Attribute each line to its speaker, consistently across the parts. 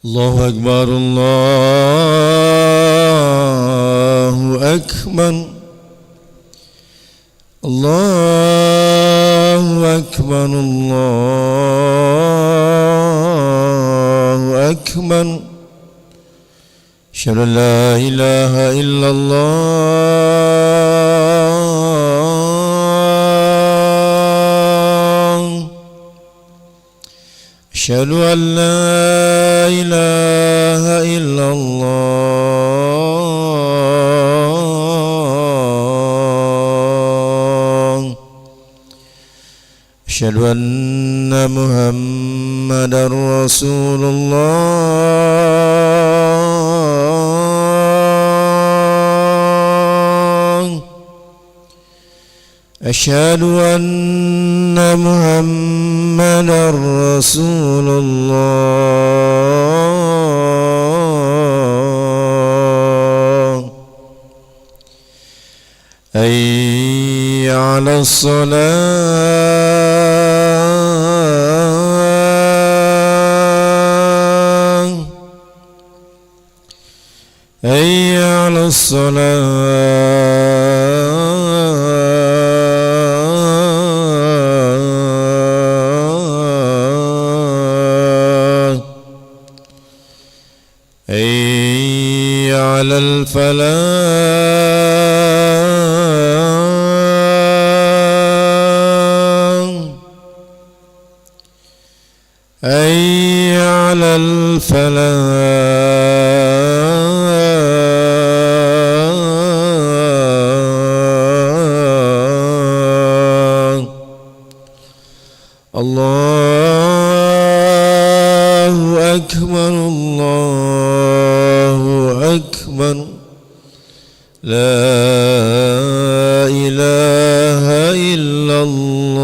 Speaker 1: الله أكبر الله أكبر الله أكبر الله أكبر أشهد أن لا إله إلا الله أشهد أن لا إله إلا الله أشهد أن محمدا رسول الله أشهد أن محمدا رسول الله حي على الصلاة حي على الصلاة حي على الفلاح حي على الفلاح الله أكبر الله أكبر لا إله إلا الله.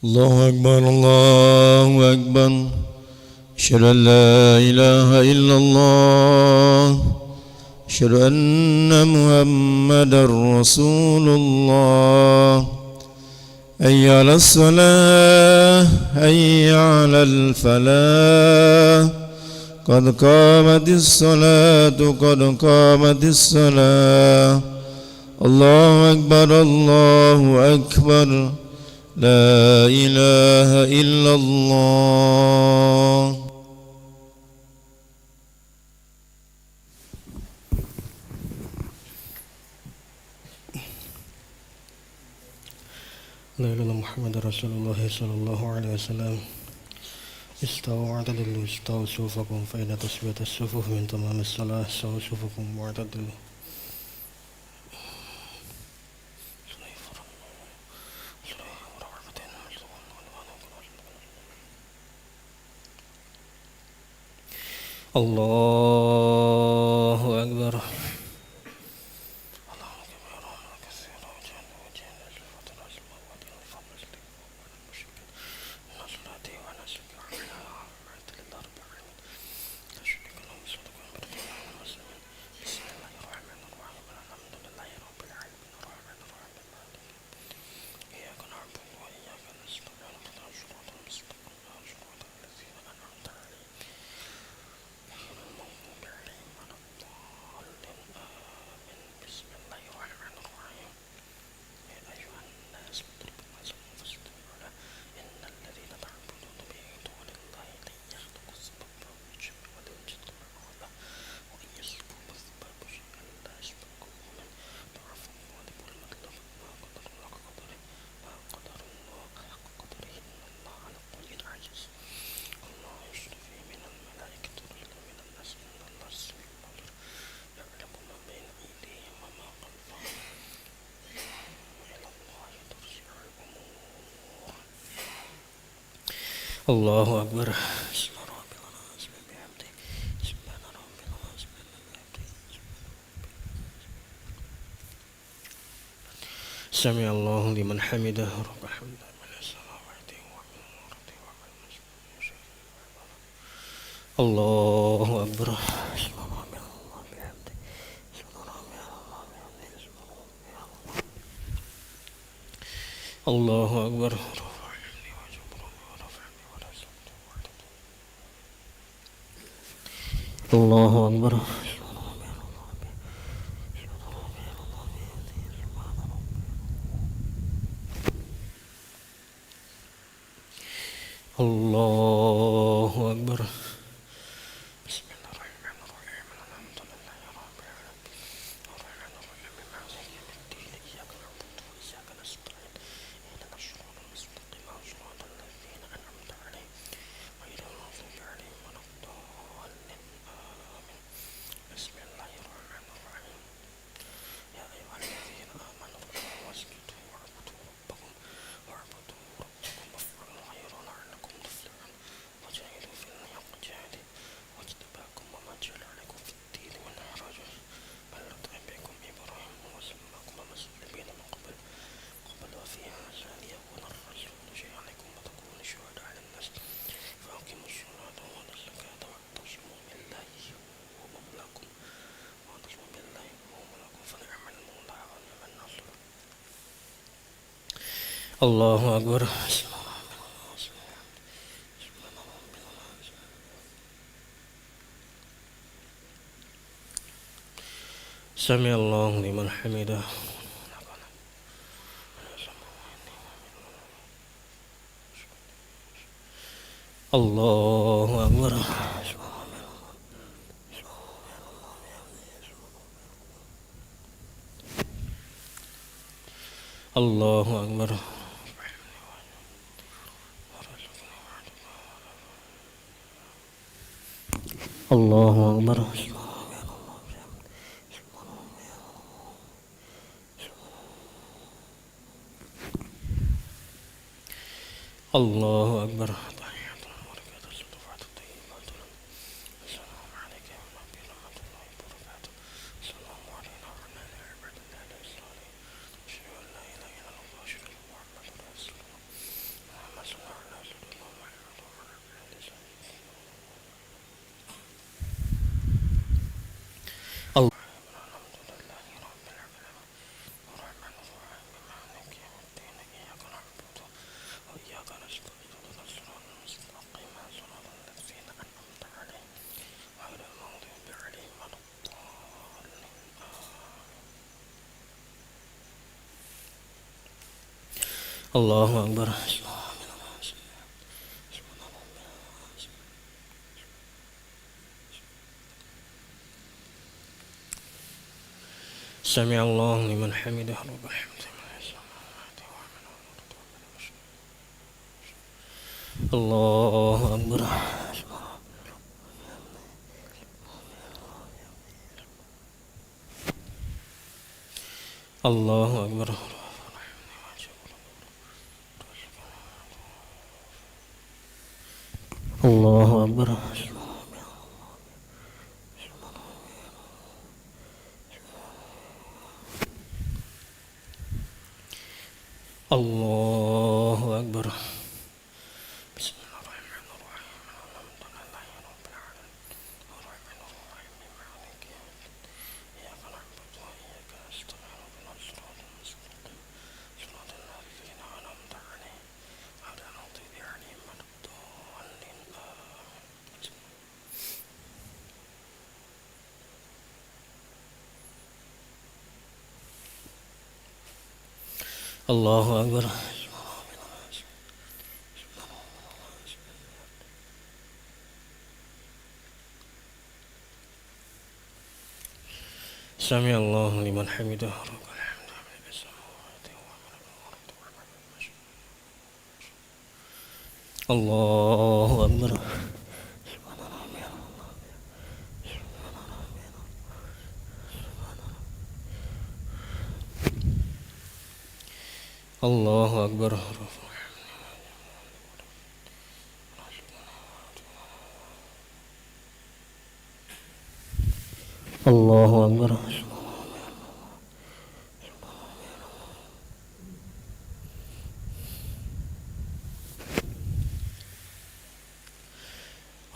Speaker 1: الله أكبر الله أكبر أشهد أن لا إله إلا الله أشهد أن محمدا رسول الله حي على الصلاة حي على الفلاح قد قامت الصلاة قد قامت الصلاة الله أكبر الله أكبر لا إله إلا الله.
Speaker 2: لا إله إلا محمد رسول الله صلى الله عليه وسلم. استووا واعتدلوا استووا صفوفكم فإن تسوية الصفوف من تمام الصلاة استووا صفوفكم واعتدلوا. الله أكبر. الله أكبر. سمع الله لمن حمده ربنا حمدا من السماوات الله أكبر. الله أكبر. الله أكبر. الله أكبر. بسم الله الرحمن الرحيم الحمد لله رب العالمين الرحمن الرحيم مالك يوم الدين إياك نعبد وإياك نستعين اهدنا الصراط المستقيم صراط الذين أنعمت عليهم غير المغضوب عليهم ولا الضالين آمين. بسم الله الرحمن الرحيم يا أيها الذين آمنوا اركعوا واسجدوا واعبدوا ربكم وافعلوا الخير لعلكم تفلحون وجاهدوا في الله حق جهاده واجتباكم وما جعل عليكم في الدين من حرج ملة أبيكم إبراهيم وسماكم المسلمين من قبل وفي هذا ليكون الرسول شهيدا وتكونوا شهداء على الناس فأقيموا الصلاة وآتوا الزكاة واعتصموا بالله هو مولاكم فنعم المولى ونعم النصير. الله أكبر. سمع الله لمن حمده. الله أكبر. الله أكبر. الله أكبر. الله أكبر. Allahu Akbar. Sami Allah liman hamidah. Allahu Akbar. Allahu Akbar. Allahu Akbar. Allahu Akbar. Allahu Akbar. Sami Allah liman hamidah. Allahu Akbar. Allahu Akbar. Allahu Akbar.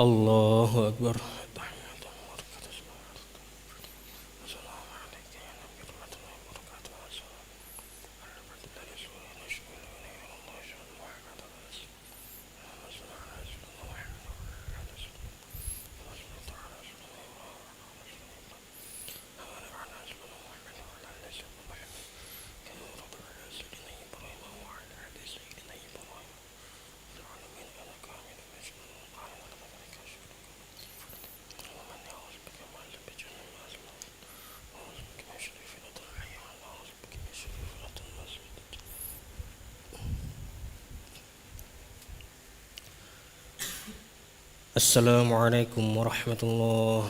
Speaker 2: Allahu Akbar. Assalamualaikum warahmatullahi.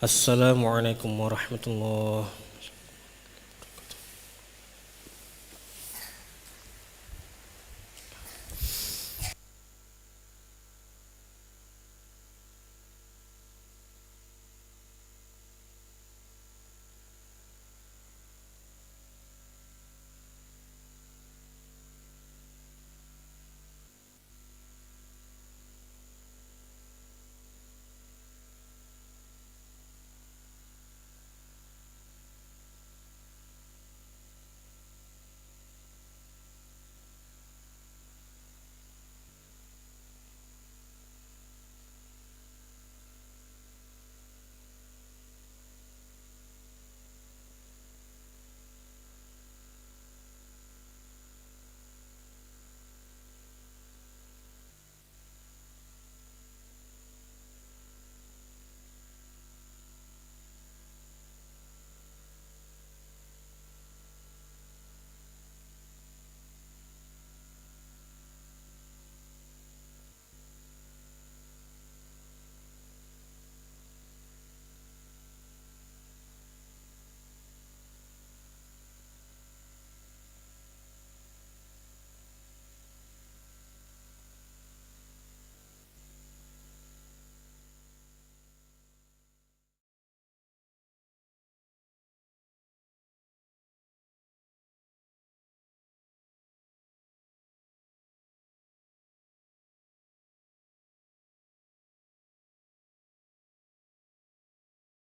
Speaker 2: Assalamualaikum warahmatullahi.